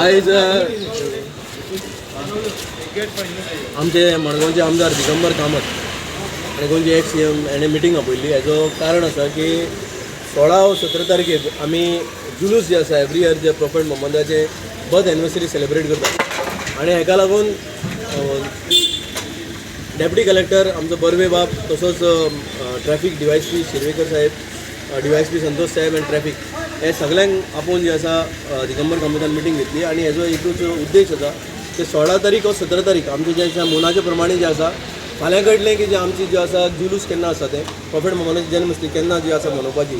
आयज आमचे मडगांवचे आमदार दिगंबर कामत आणि गोंयचे एक्स CM हाणें मिटींग आपयल्ली. हेजो कारण आसा की 16 व 17 तारखेक आमी जुलूस जे आसा एवरी इयर जे प्रॉफेट मोहम्मदाचे बर्थ एनिवर्सरी सेलिब्रेट करतात आणि हेका लागून डेप्युटी कलेक्टर आमचो बर्वे बाब तसोच ट्रॅफिक DYSP शिरवेकर साहेब, DYSP संतोष साहेब आनी ट्रॅफिक हे सगळ्यांक आपोवन जे आसा दिगंबर कामतान मिटींग घेतली आणि हेजो एकूच उद्देश आसा की 16 तारीख व 17 तारीख आमचे जे आसा मोनाचे प्रमाणे जे आसा फाल्यां घडलें की जे आमची जे आसा जुलूस केन्ना आसा तें प्रॉफेट मोहम्मदाची जन्मस्थळी केन्ना जी आसा मनोवपाची.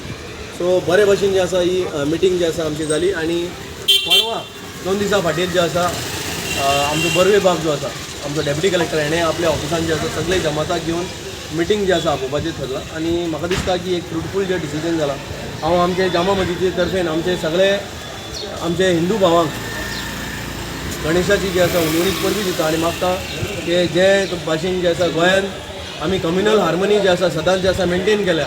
सो बरे भशेन जे आसा ही मिटींग जी आसा आमची जाली आणि परवां 2 दिसां फाटीर जे आसा आमचो बर्वे बाब जो आसा आमचो डेप्युटी कलेक्टर हेणें आपल्या ऑफिसान जे आसा सगळे जमाताक घेवन मिटींग जे आसा आपोवपाचें ठरलां आणि म्हाका दिसता की एक फ्रुटफूल जे डिसिजन जालां. हांव आमचे जामा मस्जिदी तर्फेन आमचे सगळे आमचे हिंदू भावांक गणेशाची जी आसा उणीक परबी दिता आणि मागता की जे भाशेन जे आसा गोंयांत आमी कम्युनल हार्मनी जे आसा सदांच जे आसा मेनटेन केल्या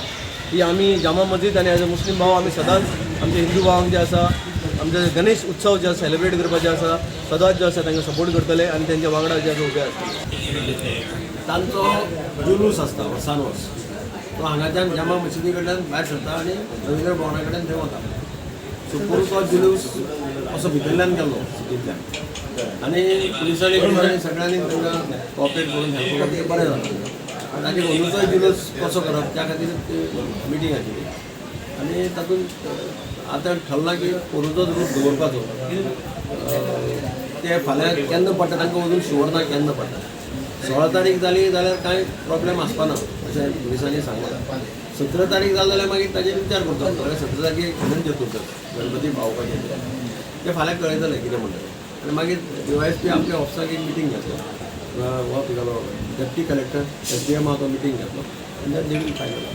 ती आमी जामा मस्जिद आणि एज अ मुस्लीम भाव आमी सदांच आमचे हिंदू भावांक जे आसा आमचे गणेश उत्सव जे सेलिब्रेट करपाचे आसा सदांच जे आसा तांकां सपोर्ट करतले आणि त्यांच्या वांगडा जे आसा उबे आसतले. तांचो जुलूस आसता वर्सान वर्स तो हांगाच्यान जामा मशिदी कडल्यान भायर सरता आणि रवींद्र भवना कडेन थंय वता. सो पूण तो जुलूस असो भितरल्यान गेल्लो सिटींतल्यान आणि पुलिसांनी सगळ्यांनी तांकां कॉपरेट करून हेल्प करता तें बरें जाता. ताचे अंदूचोय जुलूस कसो करप त्या खातीर मिटींग आशिल्ली आणि तातूंत आतां ठरलां की पोरूचो जुलूस दवरपाचो. ते फाल्यां केन्ना पडटा तांकां अजून शुअर ना केन्ना पडटा. 16 तारीख जाली जाल्यार कांय प्रॉब्लेम आसपाना अशें पुलिसांनी सांगलां. 17 तारीख जाली जाल्यार मागीर ताजेर विचार करता. 17 तारखेक गणेश चतुर्थी गणपती पावोवपाचें तें फाल्यां कळयतलें कितें म्हणटलें. आनी मागीर DYSP आपल्या ऑफिसाक एक मिटींग घेतलो हो तुगेलो डेप्युटी कलेक्टर SDM तो मिटींग घेतलो आनी दॅट दे वील फायनल.